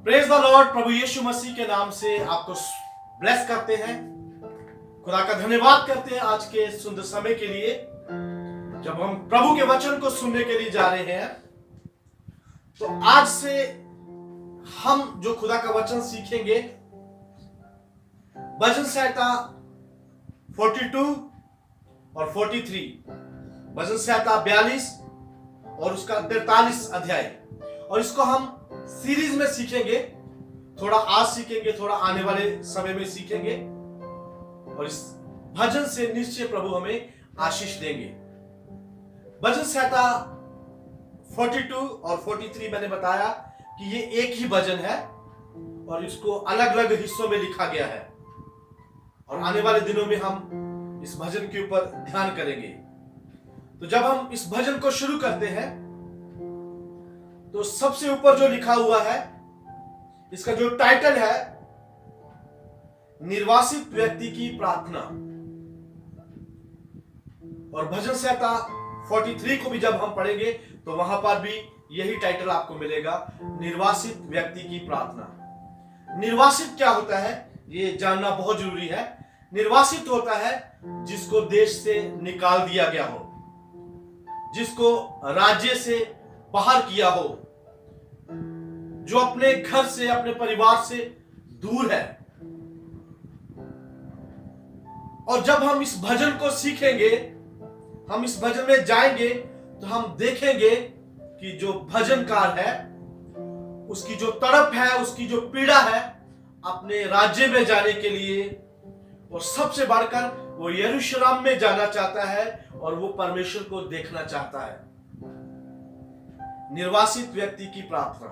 Praise the Lord. प्रभु यीशु मसीह के नाम से आपको ब्लेस करते हैं। खुदा का धन्यवाद करते हैं आज के सुंदर समय के लिए, जब हम प्रभु के वचन को सुनने के लिए जा रहे हैं। तो आज से हम जो खुदा का वचन सीखेंगे, भजन संहिता 42 और 43, भजन संहिता 42 और उसका 43 अध्याय, और इसको हम सीरीज में सीखेंगे। थोड़ा आज सीखेंगे, थोड़ा आने वाले समय में सीखेंगे, और इस भजन से निश्चय प्रभु हमें आशीष देंगे। भजन संहिता 42 और 43 मैंने बताया कि ये एक ही भजन है और इसको अलग अलग हिस्सों में लिखा गया है, और आने वाले दिनों में हम इस भजन के ऊपर ध्यान करेंगे। तो जब हम इस भजन को शुरू करते हैं तो सबसे ऊपर जो लिखा हुआ है, इसका जो टाइटल है, निर्वासित व्यक्ति की प्रार्थना। और भजन संहिता 43 को भी जब हम पढ़ेंगे तो वहां पर भी यही टाइटल आपको मिलेगा, निर्वासित व्यक्ति की प्रार्थना। निर्वासित क्या होता है ये जानना बहुत जरूरी है। निर्वासित होता है जिसको देश से निकाल दिया गया हो, जिसको राज्य से बाहर किया हो, जो अपने घर से, अपने परिवार से दूर है। और जब हम इस भजन को सीखेंगे, हम इस भजन में जाएंगे, तो हम देखेंगे कि जो भजनकार है उसकी जो तड़प है, उसकी जो पीड़ा है अपने राज्य में जाने के लिए, और सबसे बढ़कर वो यरूशलेम में जाना चाहता है और वो परमेश्वर को देखना चाहता है। निर्वासित व्यक्ति की प्रार्थना।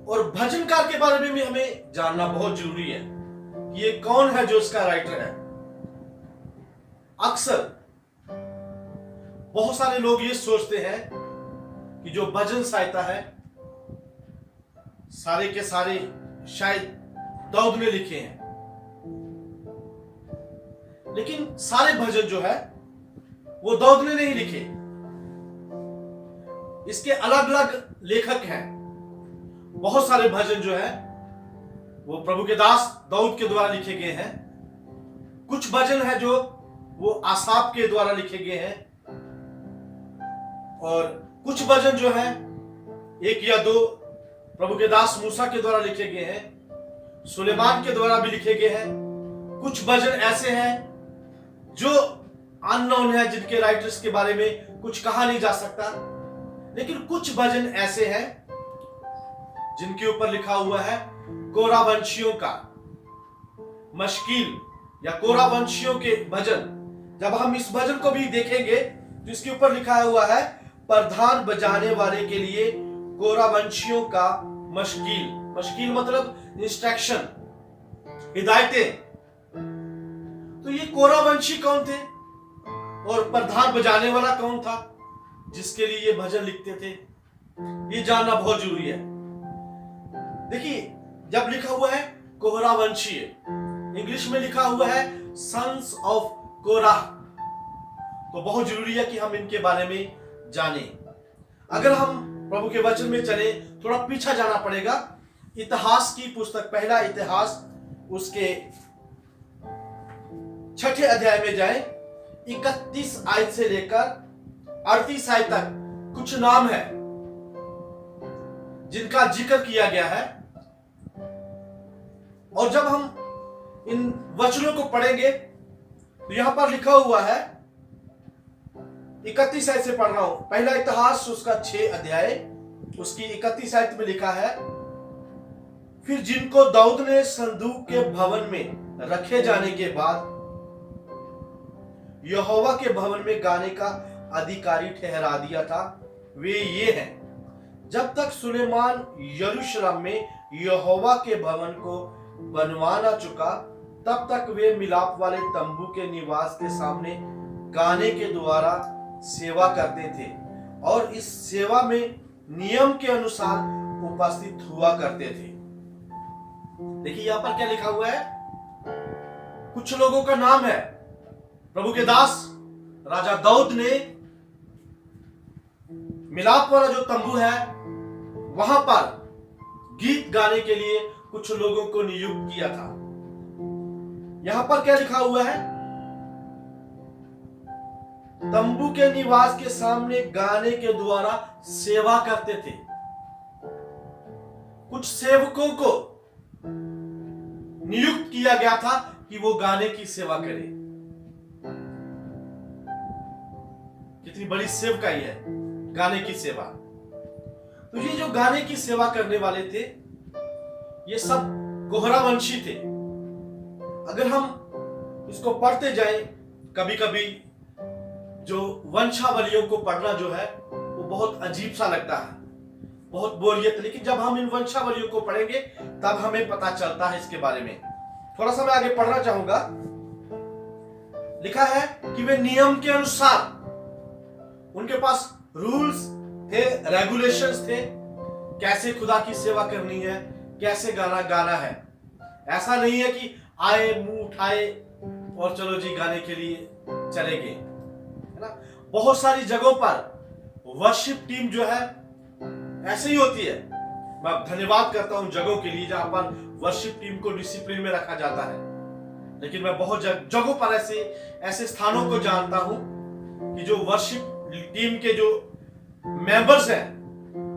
और भजनकार के बारे में भी हमें जानना बहुत जरूरी है कि ये कौन है जो इसका राइटर है। अक्सर बहुत सारे लोग ये सोचते हैं कि जो भजन संहिता है सारे के सारे शायद दाऊद ने लिखे हैं, लेकिन सारे भजन जो है वो दाऊद ने नहीं लिखे। इसके अलग अलग लेखक हैं। बहुत सारे भजन जो है वो प्रभु के दास दाऊद के द्वारा लिखे गए हैं। कुछ भजन है जो वो आसाफ के द्वारा लिखे गए हैं, और कुछ भजन जो है, एक या दो प्रभु के दास मूसा के द्वारा लिखे गए हैं, सुलेमान के द्वारा भी लिखे गए हैं। कुछ भजन ऐसे हैं जो अननोन है, जिनके राइटर्स के बारे में कुछ कहा नहीं जा सकता। लेकिन कुछ भजन ऐसे हैं जिनके ऊपर लिखा हुआ है कोरा वंशियों का मशकील या कोरा वंशियों के भजन। जब हम इस भजन को भी देखेंगे तो इसके ऊपर लिखा हुआ है प्रधान बजाने वाले के लिए कोरा वंशियों का मशकील। मशकील मतलब इंस्ट्रक्शन, हिदायतें। तो ये कोरा वंशी कौन थे और प्रधान बजाने वाला कौन था जिसके लिए ये भजन लिखते थे, ये जानना बहुत जरूरी है। देखिए, जब लिखा हुआ है कोरा वंशीय, इंग्लिश में लिखा हुआ है सन्स ऑफ कोराह, तो बहुत जरूरी है कि हम इनके बारे में जानें। अगर हम प्रभु के वचन में चले, थोड़ा पीछे जाना पड़ेगा। इतिहास की पुस्तक पहला इतिहास उसके 6 अध्याय में जाएं, 31 आयत से लेकर 38 आयत तक कुछ नाम है जिनका जिक्र किया गया है। और जब हम इन वचनों को पढ़ेंगे तो यहां पर लिखा हुआ है, 31 आयत से पढ़ रहा हूं, पहला इतिहास उसका 6 अध्याय उसकी 31 आयत में लिखा है, फिर जिनको दाऊद ने संदूक के भवन में रखे जाने के बाद यहोवा के भवन में गाने का अधिकारी ठहरा दिया था, वे ये हैं, जब तक सुलेमान यरूशलेम में यहोवा के भवन को बनवा ना चुका, तब तक वे मिलाप वाले तंबू के निवास के सामने गाने के द्वारा सेवा करते थे, और इस सेवा में नियम के अनुसार उपस्थित हुआ करते थे। देखिए यहां पर क्या लिखा हुआ है, कुछ लोगों का नाम है। प्रभु के दास राजा दाऊद ने मिलाप वाला जो तंबू है वहां पर गीत गाने के लिए कुछ लोगों को नियुक्त किया था। यहां पर क्या लिखा हुआ है? तंबू के निवास के सामने गाने के द्वारा सेवा करते थे। कुछ सेवकों को नियुक्त किया गया था कि वो गाने की सेवा करें। कितनी बड़ी सेवकाई है, गाने की सेवा। तो ये जो गाने की सेवा करने वाले थे, ये सब कोहरा वंशी थे। अगर हम इसको पढ़ते जाएं, कभी कभी जो वंशावलियों को पढ़ना जो है वो बहुत अजीब सा लगता है, बहुत बोरियत। लेकिन जब हम इन वंशावलियों को पढ़ेंगे तब हमें पता चलता है इसके बारे में। थोड़ा सा मैं आगे पढ़ना चाहूंगा। लिखा है कि वे नियम के अनुसार, उनके पास रूल्स थे, रेगुलेशंस थे, कैसे खुदा की सेवा करनी है, कैसे गाना गाना है। ऐसा नहीं है कि आए, मुंह उठाए और चलो जी गाने के लिए चले गए, है ना। बहुत सारी जगहों पर वर्शिप टीम जो है ऐसे ही होती है। मैं धन्यवाद करता हूं जगहों के लिए जहां पर वर्शिप टीम को डिसिप्लिन में रखा जाता है। लेकिन मैं बहुत जगहों पर ऐसे स्थानों को जानता हूं कि जो वर्शिप टीम के जो मेंबर्स हैं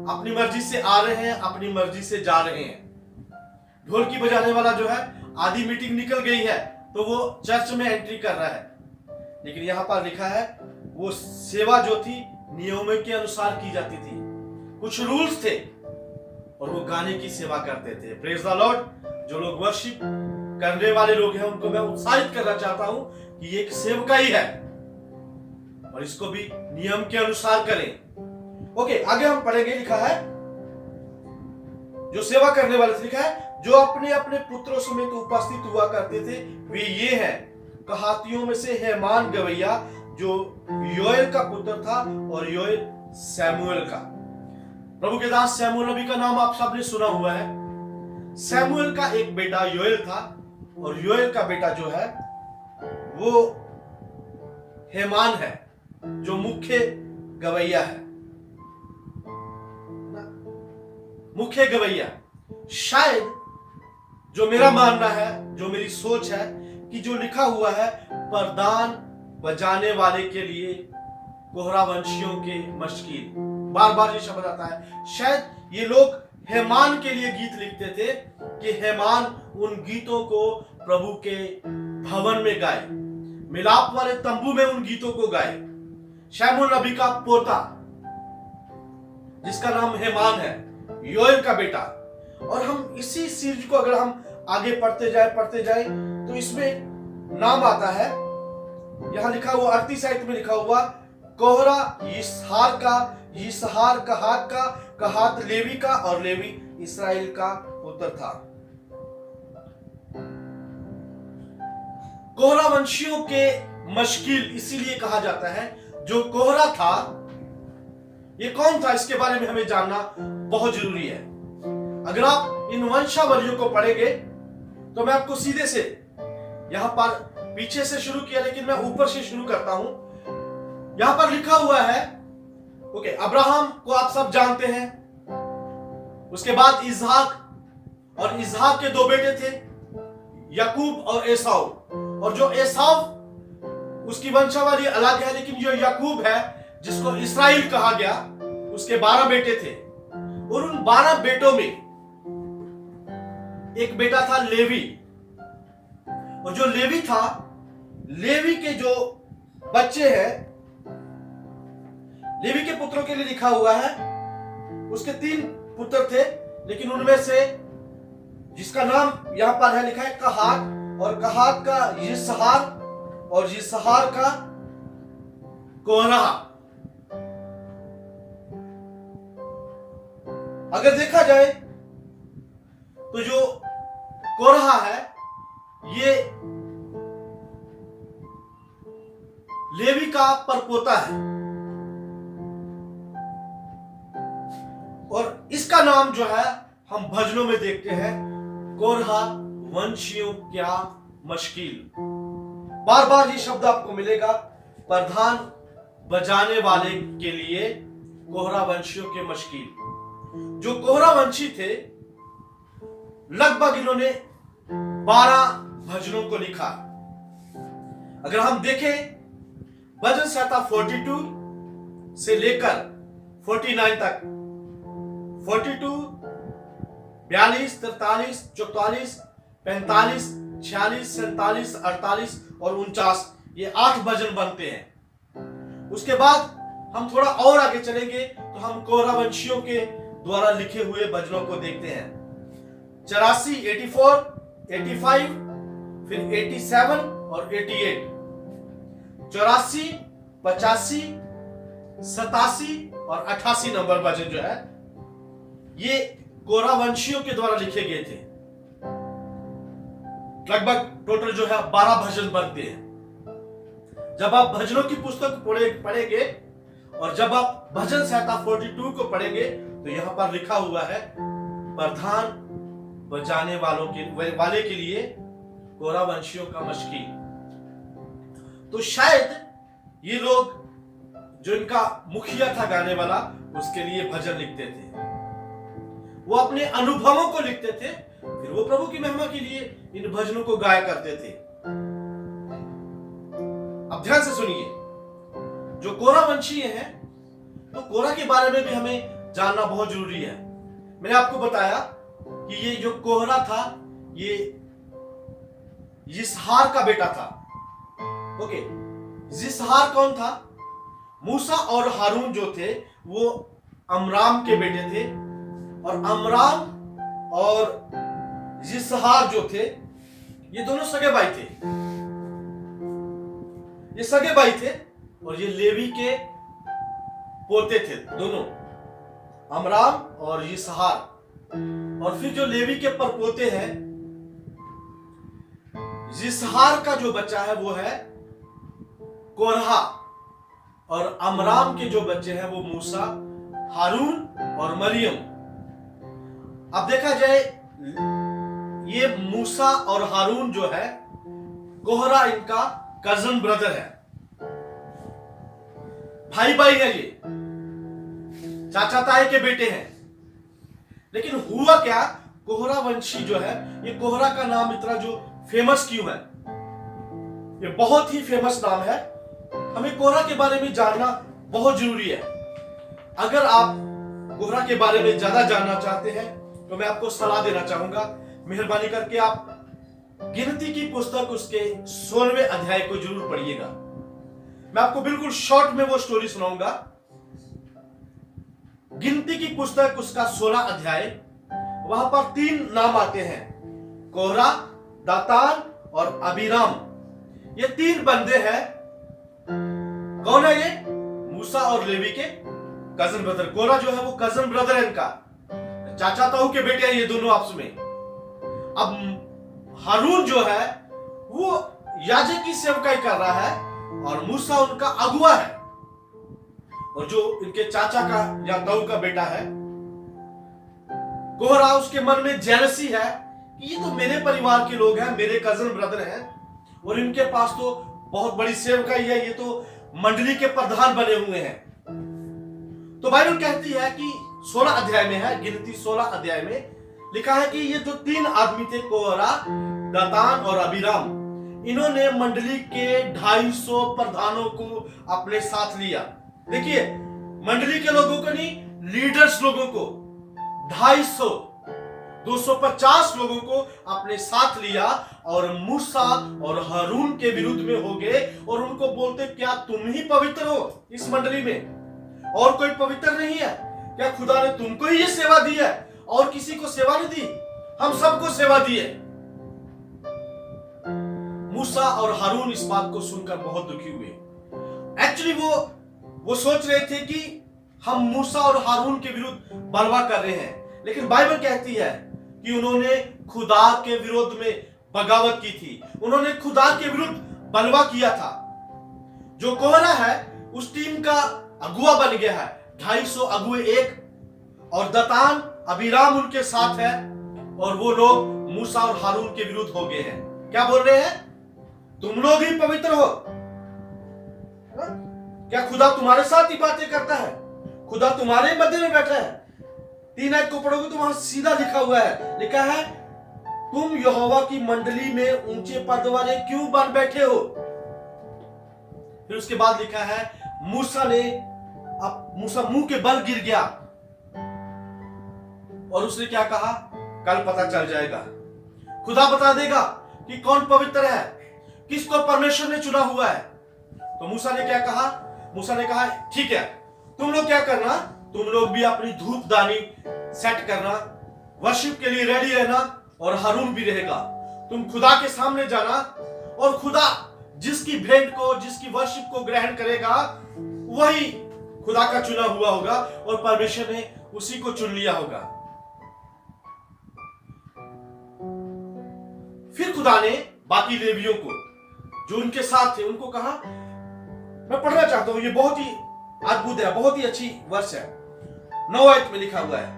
अपनी मर्जी से आ रहे हैं, अपनी मर्जी से जा रहे हैं। ढोलकी बजाने वाला जो है, आधी मीटिंग निकल गई है तो वो चर्च में एंट्री कर रहा है। लेकिन यहां पर लिखा है वो सेवा जो थी नियमों के अनुसार की जाती थी, कुछ रूल्स थे और वो गाने की सेवा करते थे। Praise the Lord. जो लोग वर्शिप करने वाले लोग हैं उनको मैं उत्साहित करना चाहता हूं कि ये एक सेवकाई है और इसको भी नियम के अनुसार करें। ओके, आगे हम पढ़ेंगे। लिखा है जो सेवा करने वाले थे, लिखा है जो अपने अपने पुत्रों समेत उपस्थित हुआ करते थे वे ये हैं। कहातियों में से हेमान गवैया जो योएल का पुत्र था और योएल सैमुएल का। प्रभु के दास सैमुएल नबी का नाम आप सबने सुना हुआ है। सैमुएल का एक बेटा योएल था और योएल का बेटा जो है वो हेमान है जो मुख्य गवैया है, मुख्य गवैया। शायद जो मेरा मानना है, जो मेरी सोच है कि जो लिखा हुआ है प्रधान बजाने वाले के लिए कोहरा वंशियों के मशकील, बार बार ये शब्द आता है। शायद ये लोग हेमान के लिए गीत लिखते थे कि हेमान उन गीतों को प्रभु के भवन में गाए, मिलाप वाले तंबू में उन गीतों को गाए। शैमुएल नबी का पोता जिसका नाम हेमान है, योएल का बेटा। और हम इसी सीरीज को अगर हम आगे पढ़ते जाए तो इसमें नाम आता है, यहां लिखा हुआ 38 आयत में लिखा हुआ कोहरा यिसहार का, यिसहार कहात का, कहात लेवी का और लेवी इस्राएल का पुत्र था। कोहरा वंशियों के मशकील इसीलिए कहा जाता है। जो कोहरा था ये कौन था, इसके बारे में हमें जानना बहुत जरूरी है। अगर आप इन वंशावलियों को पढ़ेंगे तो मैं आपको सीधे से यहां पर पीछे से शुरू किया लेकिन मैं ऊपर से शुरू करता हूं। यहां पर लिखा हुआ है, ओके, अब्राहम को आप सब जानते हैं। उसके बाद इसहाक, और इसहाक के दो बेटे थे याकूब और एसाव। और जो एसाव उसकी वंशावली अलग है, लेकिन जो याकूब है जिसको इस्राएल कहा गया, उसके 12 बेटे थे। और उन 12 बेटों में एक बेटा था लेवी। और जो लेवी था, लेवी के जो बच्चे हैं, लेवी के पुत्रों के लिए लिखा हुआ है उसके 3 पुत्र थे। लेकिन उनमें से जिसका नाम यहां पर है लिखा है कहात, और कहात का यिसहार और यिसहार का कोरह। अगर देखा जाए तो जो कोरह है ये लेवी का परपोता है और इसका नाम जो है हम भजनों में देखते हैं कोरह वंशियों क्या मशकील। बार बार ये शब्द आपको मिलेगा, प्रधान बजाने वाले के लिए कोहरा वंशियों के मशकील। जो कोहरा वंशी थे, लगभग इन्होंने 12 भजनों को लिखा। अगर हम देखें भजन संहिता 42 से लेकर 49 तक, 42, 42, 43, 44, 45, 46, 47, 48 और 49, ये 8 भजन बनते हैं। उसके बाद हम थोड़ा और आगे चलेंगे तो हम कोहरा वंशियों के द्वारा लिखे हुए भजनों को देखते हैं। 84, 84, 85, फिर 87 और 88, 84, 85, 87 और 88 नंबर भजन जो है ये कोहरा वंशियों के द्वारा लिखे गए थे। लगभग टोटल जो है 12 भजन बनते हैं। जब आप भजनों की पुस्तक पढ़ेंगे और जब आप भजन संहिता 42 को पढ़ेंगे तो यहां पर लिखा हुआ है प्रधान बजाने वाले के लिए कोहरा वंशियों का मशकी। तो शायद ये लोग जो इनका मुखिया था गाने वाला, उसके लिए भजन लिखते थे। वो अपने अनुभवों को लिखते थे, फिर वो प्रभु की महिमा के लिए इन भजनों को गाया करते थे। अब ध्यान से सुनिए, जो कोहरा वंशीय हैं, तो कोहरा के बारे में भी हमें जानना बहुत जरूरी है। मैंने आपको बताया कि ये जो कोहरा था ये यिसहार का बेटा था। ओके, यिसहार कौन था? मूसा और हारून जो थे वो अमराम के बेटे थे, और अमराम और यिसहार जो थे ये दोनों सगे भाई थे। ये सगे भाई थे और ये लेवी के पोते थे दोनों, अमराम और यिसहार। और फिर जो लेवी के परपोते हैं, यिसहार का जो बच्चा है वो है कोरहा, और अमराम के जो बच्चे हैं वो मूसा, हारून और मरियम। अब देखा जाए ये मूसा और हारून जो है, कोहरा इनका कजन ब्रदर है, भाई भाई है, ये चाचा ताई के बेटे हैं। लेकिन हुआ क्या, कोहरा वंशी जो है, ये कोहरा का नाम इतना जो फेमस क्यों है? ये बहुत ही फेमस नाम है। हमें कोहरा के बारे में जानना बहुत जरूरी है। अगर आप कोहरा के बारे में ज्यादा जानना चाहते हैं तो मैं आपको सलाह देना चाहूंगा, मेहरबानी करके आप गिनती की पुस्तक उसके 16वें अध्याय को जरूर पढ़िएगा। मैं आपको बिल्कुल शॉर्ट में वो स्टोरी सुनाऊंगा। गिनती की पुस्तक उसका 16 अध्याय, वहां पर 3 नाम आते हैं, कोहरा, दातान और अबीराम। ये 3 बंदे हैं। कौन है ये? मूसा और लेवी के कजन ब्रदर। कोहरा जो है वो कजन ब्रदर है इनका, चाचा ताऊ के बेटे हैं ये दोनों आपस में। अब हारून जो है वो याजक की सेवकाई कर रहा है और मूसा उनका अगुआ है, और जो इनके चाचा का या ताऊ का बेटा है कोहरा, उसके मन में जेलसी है कि ये तो मेरे परिवार के लोग हैं, मेरे कजन ब्रदर हैं, और इनके पास तो बहुत बड़ी सेवकाई है, ये तो मंडली के प्रधान बने हुए हैं। तो बाइबल कहती है कि 16 अध्याय में है, गिनती 16 अध्याय में लिखा है कि ये जो 3 आदमी थे, कोहरा, दातान और अबीराम, इन्होंने मंडली के 250 प्रधानों को अपने साथ लिया। देखिए, मंडली के लोगों को नहीं, लीडर्स लोगों को 250, 250 लोगों को अपने साथ लिया और मूसा और हारून के विरुद्ध में हो गए और उनको बोलते, क्या तुम ही पवित्र हो इस मंडली में? और कोई पवित्र नहीं है क्या? खुदा ने तुमको ही ये सेवा दी है और किसी को सेवा नहीं दी? हम सबको सेवा दी है। मूसा और हारून इस बात को सुनकर बहुत दुखी हुए। एक्चुअली वो सोच रहे थे कि हम मूसा और हारून के विरुद्ध बलवा कर रहे हैं, लेकिन बाइबल कहती है कि उन्होंने खुदा के विरोध में बगावत की थी, उन्होंने खुदा के विरुद्ध बलवा किया था। जो कोहरा है उस टीम का अगुआ बन गया है, 250 अगुए एक, और दतान अबीराम उनके साथ है, और वो लोग मूसा और हारून के विरुद्ध हो गए हैं। क्या बोल रहे हैं? तुम लोग ही पवित्र हो। क्या खुदा तुम्हारे साथ ही बातें करता है? खुदा तुम्हारे मध्य में बैठा है? 3 आयत को पढ़ोगे तो वहां सीधा लिखा हुआ है, लिखा है तुम यहोवा की मंडली में ऊंचे पद वाले क्यों बन बैठे हो। फिर उसके बाद लिखा है मूसा मुंह के बल गिर गया और उसने क्या कहा, कल पता चल जाएगा, खुदा बता देगा कि कौन पवित्र है, किसको परमेश्वर ने चुना हुआ है। तो मूसा ने क्या कहा, मूसा ने कहा ठीक है, तुम लोग क्या करना, तुम लोग भी अपनी धूप दानी सेट करना, वर्शिप के लिए रेडी रहना, और हारून भी रहेगा। तुम खुदा के सामने जाना और खुदा जिसकी भेंट को, जिसकी वर्शिप को ग्रहण करेगा वही खुदा का चुना हुआ होगा और परमेश्वर ने उसी को चुन लिया होगा। फिर खुदा ने बाकी लेवियों को जो उनके साथ थे उनको कहा, मैं पढ़ना चाहता हूं, ये बहुत ही अद्भुत है, बहुत ही अच्छी वर्ष है। 9 आयत में लिखा हुआ है,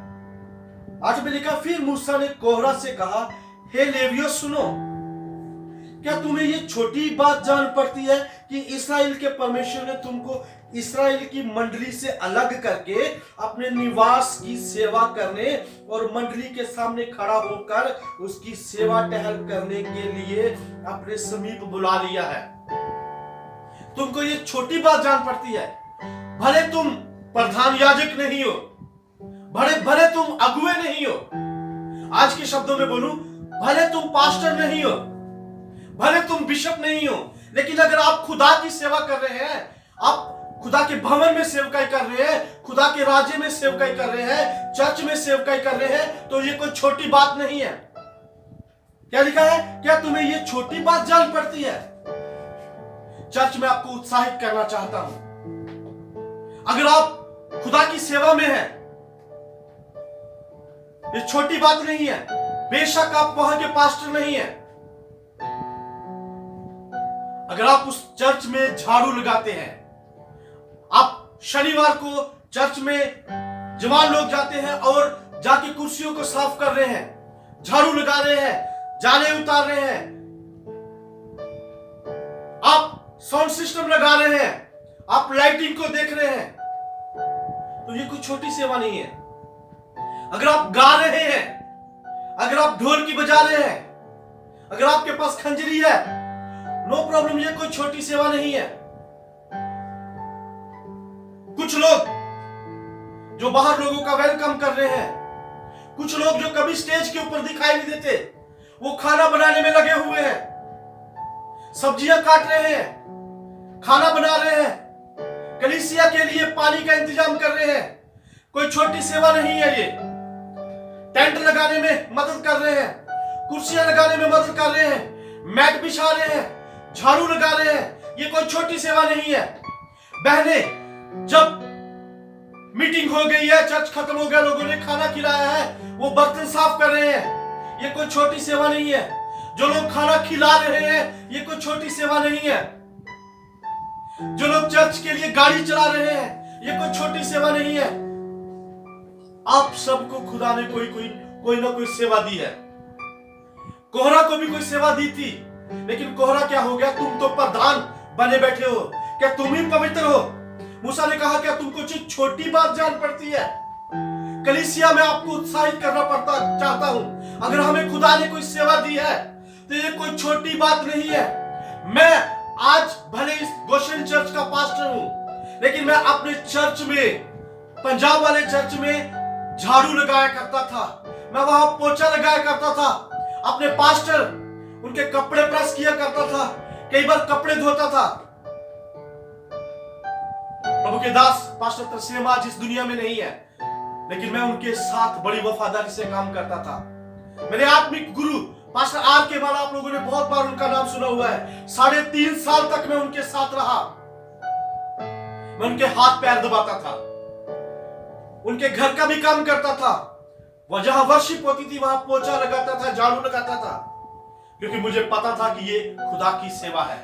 8 में लिखा, फिर मूसा ने कोहरा से कहा, हे लेवियों सुनो, क्या तुम्हें ये छोटी बात जान पड़ती है कि इस्राएल के परमेश्वर ने तुमको इस्राएल की मंडली से अलग करके अपने निवास की सेवा करने और मंडली के सामने खड़ा होकर उसकी सेवा टहल करने के लिए अपने समीप बुला लिया है। तुमको ये छोटी बात जान पड़ती है, भले तुम प्रधान याजक नहीं हो, भले तुम अगुए नहीं हो, आज के शब्दों में बोलूं, भले तुम पास्टर नहीं हो, भले तुम बिशप नहीं हो, लेकिन अगर आप खुदा की सेवा कर रहे हैं, आप खुदा के भवन में सेवकाई कर रहे हैं, खुदा के राज्य में सेवकाई कर रहे हैं, चर्च में सेवकाई कर रहे हैं, तो ये कोई छोटी बात नहीं है। क्या लिखा है, क्या तुम्हें ये छोटी बात जान पड़ती है। चर्च में आपको उत्साहित करना चाहता हूं, अगर आप खुदा की सेवा में हैं, ये छोटी बात नहीं है। बेशक आप वहां के पास्टर नहीं हैं, अगर आप उस चर्च में झाड़ू लगाते हैं, आप शनिवार को चर्च में जवान लोग जाते हैं और जाके कुर्सियों को साफ कर रहे हैं, झाड़ू लगा रहे हैं, जाले उतार रहे हैं, आप साउंड सिस्टम लगा रहे हैं, आप लाइटिंग को देख रहे हैं, तो ये कोई छोटी सेवा नहीं है। अगर आप गा रहे हैं, अगर आप ढोलकी बजा रहे हैं, अगर आपके पास खंजरी है, नो प्रॉब्लम, ये कोई छोटी सेवा नहीं है। कुछ लोग जो बाहर लोगों का वेलकम कर रहे हैं, कुछ लोग जो कभी स्टेज के ऊपर दिखाई नहीं देते, वो खाना बनाने में लगे हुए हैं, सब्जियां काट रहे हैं, खाना बना रहे हैं, कलीसिया के लिए पानी का इंतजाम कर रहे हैं। कोई छोटी सेवा नहीं है ये। टेंट लगाने में मदद कर रहे हैं, कुर्सियां लगाने में मदद कर रहे हैं, मैट बिछा रहे हैं, झाड़ू लगा रहे हैं, ये कोई छोटी सेवा नहीं है। बहने, जब मीटिंग हो गई है, चर्च खत्म हो गया, लोगों ने खाना खिलाया है, वो बर्तन साफ कर रहे हैं, ये कोई छोटी सेवा नहीं है। जो लोग खाना खिला रहे हैं, ये कोई छोटी सेवा नहीं है। जो लोग चर्च के लिए गाड़ी चला रहे हैं, ये कोई छोटी सेवा नहीं है। आप सबको खुदा ने कोई ना कोई सेवा दी है। कोहरा को भी कोई सेवा दी थी, लेकिन कोहरा क्या हो गया, तुम तो प्रधान बने बैठे हो, क्या तुम ही पवित्र हो। मूसा ने कहा, क्या तुमको छोटी बात जान पड़ती है। कलीसिया में आपको उत्साहित करना पड़ता चाहता हूं, अगर हमें खुदा ने कोई सेवा दी है तो ये कोई छोटी बात नहीं है। मैं आज भले इस गोशन चर्च का पास्टर हूं, लेकिन मैं अपने चर्च में, पंजाब वाले चर्च में झाड़ू लगाया करता था, मैं वहां पोछा लगाया करता था, अपने पास्टर उनके कपड़े प्रेस किया करता था, कई बार कपड़े धोता था। प्रभु के दास पास्टर तरसेम आज इस दुनिया में नहीं है, लेकिन मैं उनके साथ बड़ी वफादारी से काम करता था। मेरे आत्मिक गुरु पास्टर आर के बाला, आप लोगों ने बहुत बार उनका नाम सुना हुआ है। 3.5 साल तक मैं उनके साथ रहा, मैं उनके हाथ पैर दबाता था, उनके घर का भी काम करता था, वह जहां वर्शिप होती थी वहां पोछा लगाता था, झाड़ू लगाता था, क्योंकि मुझे पता था कि ये खुदा की सेवा है।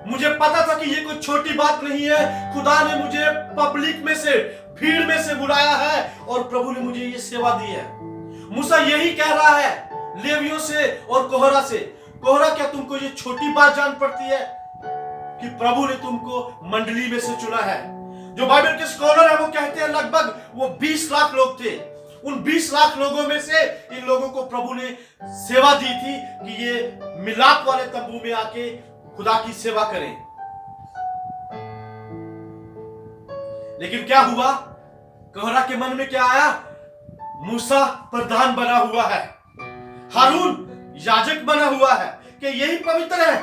मुझे पता था कि ये कोई छोटी बात नहीं है। खुदा ने मुझे पब्लिक में से, भीड़ में से बुलाया है और प्रभु ने मुझे ये सेवा दी है। मूसा यही कह रहा है लेवियों से और कोहरा से, कोहरा, क्या तुमको ये छोटी बात जान पड़ती है कि प्रभु ने तुमको मंडली में से चुना है। जो बाइबल के स्कॉलर है वो कहते हैं लगभग वो 20 लाख लोग थे। उन 20 लाख लोगों में से इन लोगों को प्रभु ने सेवा दी थी कि ये मिलाप वाले तंबू में आके खुदा की सेवा करें। लेकिन क्या हुआ? कोहरा के मन में क्या आया? मूसा प्रधान बना हुआ है, हारून याजक बना हुआ है कि यही पवित्र है।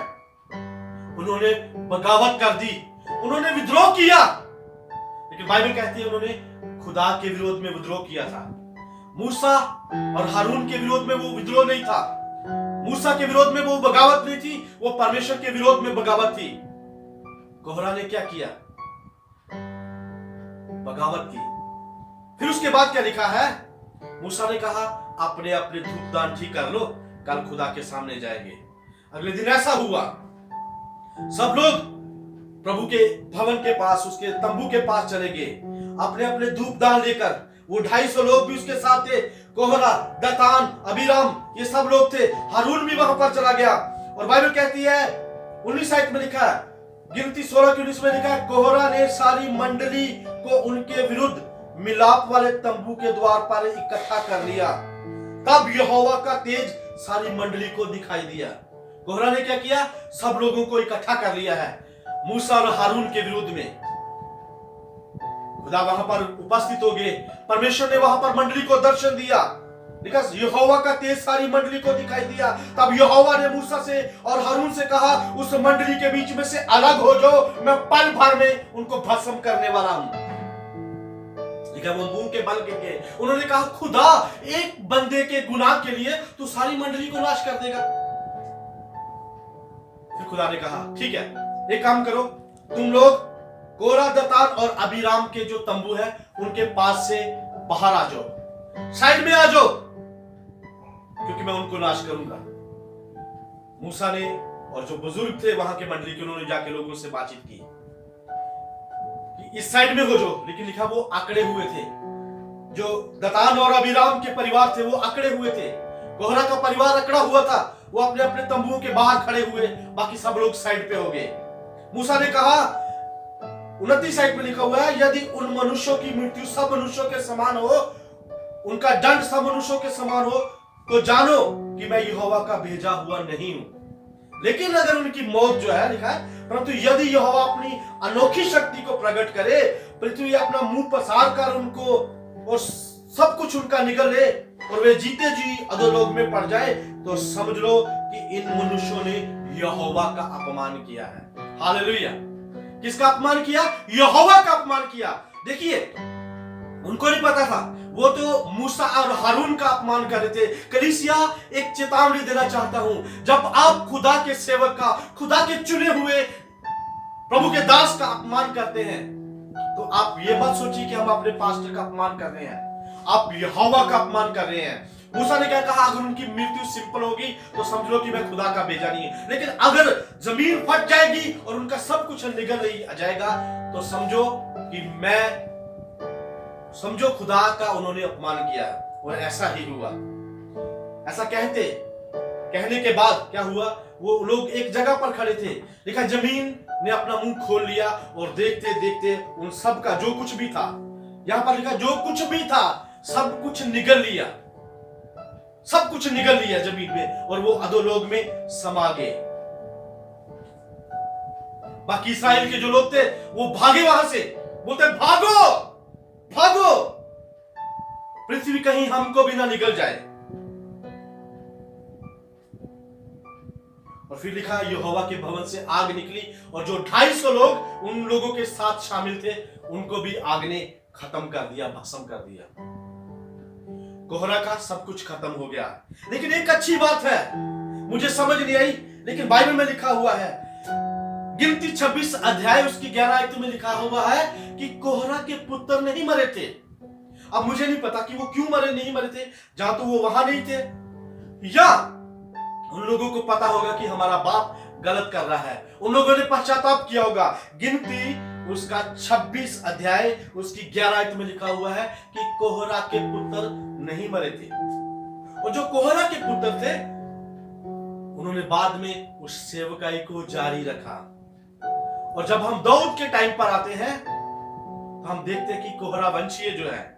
उन्होंने बगावत कर दी, उन्होंने विद्रोह किया। लेकिन बाइबल कहती है उन्होंने खुदा के विरोध में विद्रोह किया था। मूसा और हारून के विरोध में वो विद्रोह नहीं था, मूसा के विरोध में वो बगावत नहीं थी, वो परमेश्वर के विरोध में बगावत थी। कोहरा ने क्या किया? बगावत की। फिर उसके बाद क्या लिखा है? मूसा ने कहा अपने अपने धूपदान ठीक कर लो, कल खुदा के सामने जाएंगे। अगले दिन ऐसा हुआ, सब लोग प्रभु के भवन के पास, उसके तंबू के पास चले गए अपने अपने धूपदान लेकर। वो 250 लोग भी उसके साथ थे, कोहरा, दतान, अबीराम, ये सब लोग थे। हारून भी वहां पर चला गया। और बाइबल कहती है 19 आयत में लिखा है, गिनती 16 की 19 में लिखा है, कोहरा ने सारी मंडली को उनके विरुद्ध मिलाप वाले तंबू के द्वार पर इकट्ठा कर लिया। तब यहोवा का तेज सारी मंडली को दिखाई दिया। कोहरा ने क्या किया? सब लोगों को इकट्ठा कर लिया है मूसा और हारून के विरुद्ध में। खुदा वहां पर उपस्थित हो गए, परमेश्वर ने वहां पर मंडली को दर्शन दिया। बिकॉज़ यहोवा का तेज सारी मंडली को दिखाई दिया। तब यहोवा ने मूसा से और हारून से कहा, उस मंडली के बीच में से अलग हो जाओ, मैं पल भर में उनको भस्म करने वाला हूं। वो मुंह के बल के उन्होंने कहा, खुदा एक बंदे के गुनाह के लिए तू सारी मंडली को नाश कर देगा? फिर खुदा ने कहा, ठीक है, एक काम करो, तुम लोग कोरा, दतान और अबीराम के जो तंबू है उनके पास से बाहर आ जाओ, साइड में आ जाओ, क्योंकि मैं उनको नाश करूंगा। मूसा ने और जो बुजुर्ग थे वहां के मंडली के, उन्होंने जाके लोगों से बातचीत की कि इस साइड में हो जाओ। लेकिन लिखा वो आंकड़े हुए थे, जो दतान और अबीराम के परिवार थे वो आंकड़े हुए थे। कोहरा का परिवार अकड़ा हुआ था, वो अपने अपने तंबुओं के बाहर खड़े हुए, बाकी सब लोग साइड पे हो गए। मूसा ने कहा, 29 आयत में लिखा हुआ है, यदि उन मनुष्यों की मृत्यु सब मनुष्यों के समान हो, उनका दंड सब मनुष्यों के समान हो, तो जानो कि मैं यहोवा का भेजा हुआ नहीं हूं। लेकिन अगर उनकी मौत जो है, लिखा है, परंतु यदि यहोवा अपनी अनोखी शक्ति को प्रकट करे, पृथ्वी अपना मुंह पसार कर उनको और सब कुछ उनका निगल ले और वे जीते जी अधोलोक में पड़ जाए, तो समझ लो कि इन मनुष्यों ने यहोवा का अपमान किया है। हालेलुया! किसका अपमान किया? यहोवा का अपमान किया। देखिए, उनको नहीं पता था, वो तो मूसा और हारून का अपमान कर रहे थे। कलीसिया, एक चेतावनी देना चाहता हूं, जब आप खुदा के सेवक का, खुदा के चुने हुए प्रभु के दास का अपमान करते हैं, तो आप ये बात सोचिए कि हम अपने पास्टर का अपमान कर रहे हैं, आप यहोवा का अपमान कर रहे हैं। मूसा ने क्या कहा? अगर उनकी मृत्यु सिंपल होगी तो समझ लो कि मैं खुदा का भेजा नहीं है। लेकिन अगर जमीन फट जाएगी और उनका सब कुछ निगल जाएगा, तो समझो खुदा का उन्होंने अपमान किया। और ऐसा ही हुआ। ऐसा कहने के बाद क्या हुआ? वो लोग एक जगह पर खड़े थे, लिखा जमीन ने अपना मुंह खोल लिया और देखते देखते उन सब का जो कुछ भी था, यहां पर लिखा जो कुछ भी था, सब कुछ निगल लिया, सब कुछ निगल लिया जमीन में, और वो अधोलोक में समा गए। बाकी इस्राएल के जो लोग थे वो भागे वहां से, बोलते भागो भागो, पृथ्वी कहीं हमको भी ना निगल जाए। और फिर लिखा यहोवा के भवन से आग निकली और जो 250 लोग उन लोगों के साथ शामिल थे उनको भी आग ने खत्म कर दिया, भस्म कर दिया। कोहरा का सब कुछ खत्म हो गया। लेकिन एक अच्छी बात है, मुझे समझ नहीं आई, लेकिन बाइबल में लिखा हुआ है, गिनती 26 अध्याय उसकी 11 आयत में लिखा हुआ है कि कोहरा के पुत्र नहीं मरे थे। अब मुझे नहीं पता कि वो क्यों नहीं मरे थे, जहां तो वो वहां नहीं थे, या उन लोगों को पता होगा कि हमारा बाप गलत कर रहा है, उन लोगों ने पश्चाताप किया होगा। गिनती उसका 26 अध्याय उसकी 11 आयत में लिखा हुआ है कि कोहरा के पुत्र नहीं मरे थे। और जो कोहरा के पुत्र थे उन्होंने बाद में उस सेवकाई को जारी रखा। और जब हम दाऊद के टाइम पर आते हैं तो हम देखते हैं कि कोहरा वंशीय जो है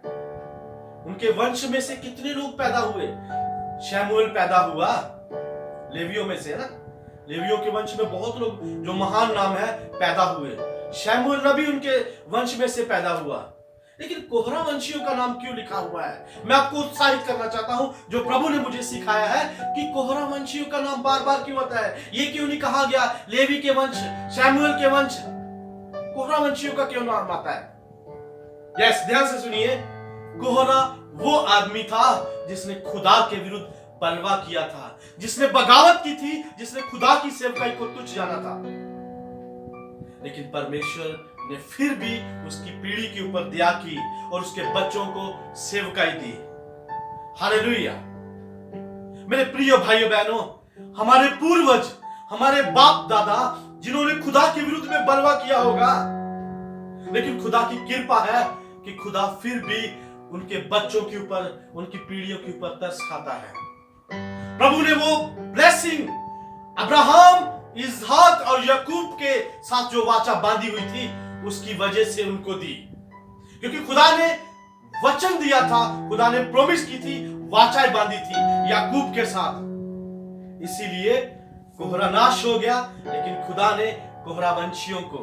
उनके वंश में से कितने लोग पैदा हुए? शमूएल पैदा हुआ लेवियों में से, ना? लेवियों के वंश में बहुत लोग जो महान नाम है पैदा हुए। शमूएल नबी उनके वंश में से पैदा हुआ। लेकिन कोहरा वंशियों का नाम क्यों लिखा हुआ है? मैं आपको उत्साहित करना चाहता हूं, जो प्रभु ने मुझे सिखाया है कि कोहरा वंशियों का नाम बार बार क्यों आता है। ये क्यों नहीं कहा गया लेवी के वंश, शमूएल के वंश, कोहरा वंशियों का क्यों नाम आता है? यस, ध्यान से सुनिए। कोहरा वो आदमी था जिसने खुदा के विरुद्ध बलवा किया था, जिसने बगावत की थी, जिसने खुदा की सेवकाई को तुच्छ जाना था। लेकिन परमेश्वर ने फिर भी उसकी पीढ़ी के ऊपर दया की और उसके बच्चों को सेवकाई दी। हालेलुया। मेरे प्रिय भाइयों बहनों, हमारे पूर्वज, हमारे बाप दादा जिन्होंने खुदा के विरुद्ध में बलवा किया होगा, लेकिन खुदा की कृपा है कि खुदा फिर भी उनके बच्चों के ऊपर, उनकी पीढ़ियों के ऊपर तरस खाता है। प्रभु ने वो ब्लेसिंग अब्राहम, इसहाक और याकूब के साथ जो वाचा बांधी हुई थी, उसकी वजह से उनको दी, क्योंकि खुदा ने वचन दिया था, खुदा ने प्रॉमिस की थी, वाचाएं बांधी थी याकूब के साथ। इसीलिए कोहरा नाश हो गया, लेकिन खुदा ने कोहरा वंशियों को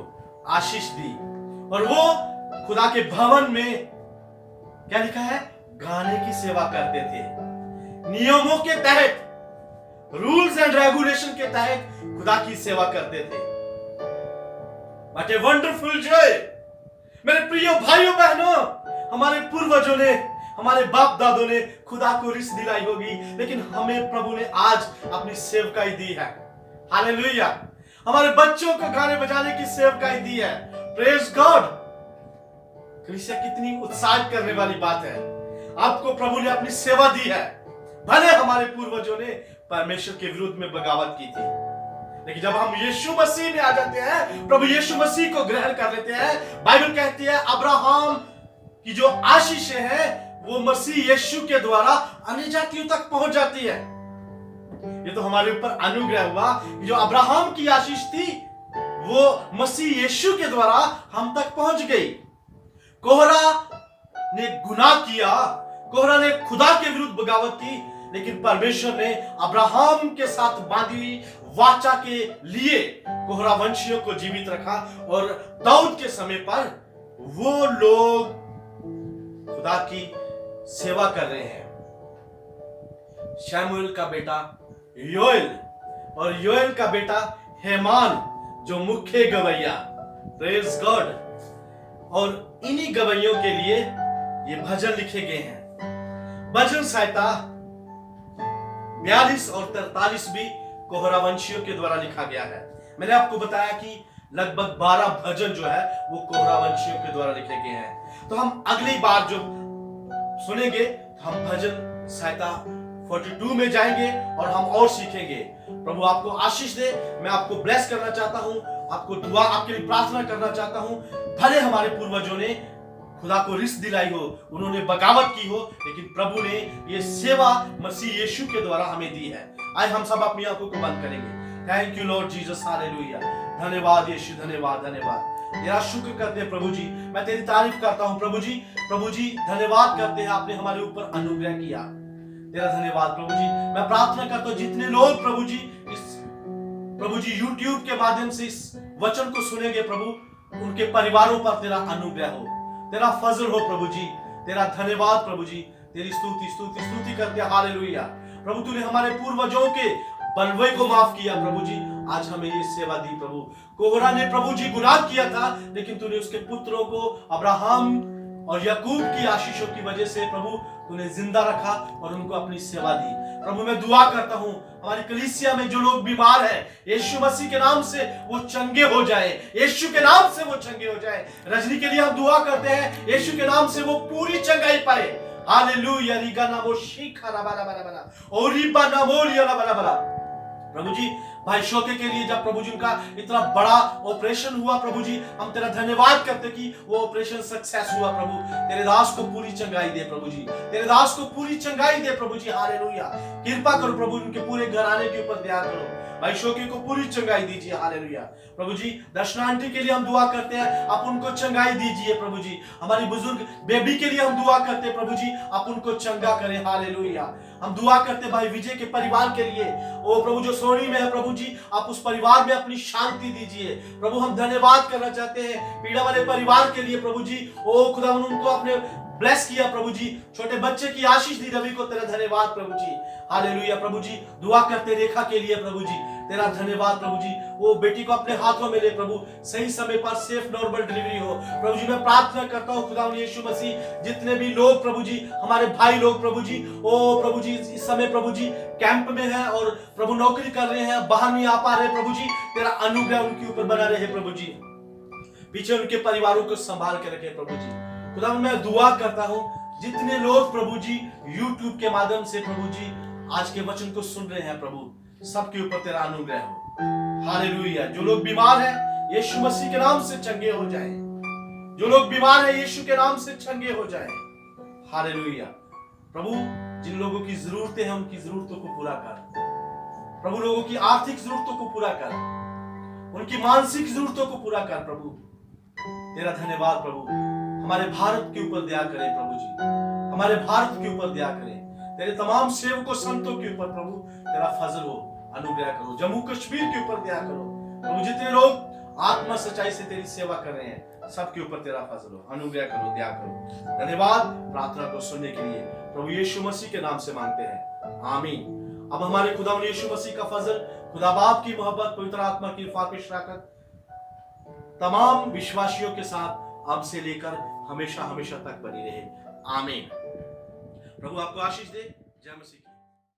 आशीष दी और वो खुदा के भवन में क्या लिखा है? गाने की सेवा करते थे। नियमों के तहत, रूल्स एंड रेगुलेशन के तहत खुदा की सेवा करते थे। What a wonderful joy! मेरे प्रिय भाइयों बहनों, हमारे पूर्वजों ने, हमारे बाप दादों ने खुदा को रिस दिलाई होगी, लेकिन हमें प्रभु ने आज अपनी सेवकाई दी है। हालेलुया। हमारे बच्चों को गाने बजाने की सेवकाई दी है। Praise God. कलीसिया, कितनी उत्साहित करने वाली बात है। आपको प्रभु ने अपनी सेवा दी है। भले हमारे पूर्वजों ने परमेश्वर के विरुद्ध में बगावत की थी, लेकिन जब हम यीशु मसीह में आ जाते हैं, प्रभु यीशु मसीह को ग्रहण कर लेते हैं, बाइबल कहती है अब्राहम की जो आशीषें हैं वो मसीह यीशु के द्वारा अन्य जातियों तक पहुंच जाती है। ये तो हमारे ऊपर अनुग्रह हुआ कि जो अब्राहम की आशीष थी वो मसीह यीशु के द्वारा हम तक पहुंच गई। कोहरा ने गुनाह किया, कोहरा ने खुदा के विरुद्ध बगावत की, लेकिन परमेश्वर ने अब्राहम के साथ बांधी वाचा के लिए कोहरा वंशियों को जीवित रखा और दाऊद के समय पर वो लोग खुदा की सेवा कर रहे हैं। शमूएल का बेटा योएल और योएल का बेटा हेमान जो मुख्य गवैया, प्रेज गॉड, और इन्हीं गवैयों के लिए ये भजन लिखे गए हैं। भजन संहिता 42 और 43 भी कोहरा वंशियों के द्वारा लिखा गया है। मैंने आपको बताया कि लगभग 12 भजन जो है वो कोहरा वंशियों के द्वारा लिखे गए हैं। तो हम अगली बार जो सुनेंगे हम भजन संहिता 42 में जाएंगे और हम और सीखेंगे। प्रभु आपको आशीष दे। मैं आपको ब्लेस करना चाहता हूं, आपको दुआ, आपके लिए प्रार्थना करना चाहता हूं। भले हमारे पूर्वजों ने खुदा को रिस दिलाई हो, उन्होंने बगावत की हो, लेकिन प्रभु ने ये सेवा मसीह यीशु के द्वारा हमें दी है। आइए हम सब अपनी आंखों को बंद करेंगे। Thank you Lord Jesus, hallelujah. धन्यवाद यीशु, धन्यवाद, धन्यवाद। तेरा शुक्र करते हैं प्रभु जी, मैं तेरी तारीफ करता हूं प्रभु जी। प्रभु जी धन्यवाद करते हैं, आपने हमारे ऊपर अनुग्रह किया। तेरा धन्यवाद प्रभु जी। मैं प्रार्थना करता हूं जितने लोग प्रभु जी इस यूट्यूब के माध्यम से इस वचन को सुनेंगे प्रभु, उनके परिवारों पर तेरा अनुग्रह हो, तेरा फजल हो प्रभु जी। तेरा धन्यवाद प्रभु जी। तेरी स्तुति करते हैं। हालेलुया। प्रभु तूने हमारे पूर्वजों के बलवे को माफ किया प्रभु जी, आज हमें ये सेवा दी प्रभु। कोहरा ने प्रभु जी गुनाह किया था, लेकिन तूने उसके पुत्रों को अब्राहम और याकूब की आशीषों की वजह से प्रभु तूने जिंदा रखा और उनको अपनी सेवा दी। प्रभु मैं दुआ करता हूं हमारी कलीसिया में जो लोग बीमार हैं, यीशु मसीह के नाम से वो चंगे हो जाए, यीशु के नाम से वो चंगे हो जाए। रजनी के लिए हम दुआ करते हैं, यीशु के नाम से वो पूरी चंगाई पाए। हालेलुया। रिगा नामो शिखा रबा रबा रबा ओरिबा नामो रिया रबा रबा। प्रभु जी भाई शोके के लिए जब प्रभु जी उनका इतना बड़ा ऑपरेशन हुआ प्रभु जी, हम तेरा धन्यवाद करते कि वो ऑपरेशन सक्सेस हुआ प्रभु। तेरे दास को पूरी चंगाई दे प्रभु जी, तेरे दास को पूरी चंगाई दे प्रभु जी। हालेलुया, कृपा करो प्रभु, उनके पूरे घराने के ऊपर ध्यान करो। भाई शोके को पूरी चंगाई दीजिए। हालेलुया प्रभु जी। दर्शना आंटी के लिए हम दुआ करते हैं, आप उनको चंगाई दीजिए प्रभु जी। हमारी बुजुर्ग बेबी के लिए हम दुआ करते हैं प्रभु जी, आप उनको चंगा करें। हालेलुया। हम दुआ करते भाई विजय के परिवार के लिए, ओ प्रभु जो सोनी में है प्रभु जी, आप उस परिवार में अपनी शांति दीजिए प्रभु। हम धन्यवाद करना चाहते हैं पीड़ा वाले परिवार के लिए प्रभु जी। ओ खुदा उनको अपने ब्लेस किया प्रभु जी, छोटे बच्चे की आशीष दी रवि को, तेरा धन्यवाद प्रभु जी। हालेलुया प्रभु जी। दुआ करते रेखा के लिए प्रभु जी, तेरा धन्यवाद प्रभु जी। वो बेटी को अपने हाथों में ले प्रभु, सही समय पर सेफ नॉर्मल डिलीवरी हो प्रभु जी। मैं प्रार्थना करता हूँ खुदा यीशु मसीह, जितने भी लोग प्रभु जी, हमारे भाई लोग प्रभु जी, ओ प्रभु जी इस समय प्रभु जी कैंप में है और प्रभु नौकरी कर रहे हैं, बाहर नहीं आ पा रहे प्रभु जी, तेरा अनुग्रह उनके ऊपर बना रहे प्रभु जी। पीछे उनके परिवारों को संभाल के रखे प्रभु जी। खुदा मैं दुआ करता हूँ जितने लोग प्रभु जी YouTube के माध्यम से प्रभु जी आज के वचन को सुन रहे हैं प्रभु, सबके ऊपर तेरा अनुग्रह हो। हालेलुया। जो लोग बीमार हैं यीशु मसीह के नाम से चंगे हो जाएं, जो लोग बीमार हैं यीशु के नाम से चंगे हो जाएं। हालेलुया प्रभु। जिन लोगों की जरूरतें हैं उनकी जरूरतों को पूरा कर प्रभु, लोगों की आर्थिक जरूरतों को पूरा कर, उनकी मानसिक जरूरतों को पूरा कर प्रभु। तेरा धन्यवाद प्रभु। हमारे भारत के ऊपर दया करें प्रभु जी, हमारे भारत के ऊपर दया करें। तेरे तमाम सेवकों संतों के ऊपर प्रभु तेरा फजल हो, अनुग्रह करो। जम्मू कश्मीर के ऊपर दया करो प्रभु। जितने लोग आत्मा सच्चाई से तेरी सेवा कर रहे हैं सबके ऊपर तेरा फजल हो, अनुग्रह करो, दया करो। धन्यवाद प्रार्थना को सुनने के लिए प्रभु यीशु मसीह के नाम से मांगते हैं, आमीन। अब हमारे खुदा यीशु मसीह का फजल, खुदा बाप की मोहब्बत, पवित्र आत्मा की फाकिश शराकत तमाम विश्वासियों के साथ अब से लेकर हमेशा हमेशा तक बनी रहे, आमीन। प्रभु आपको आशीष दे। जय मसीह।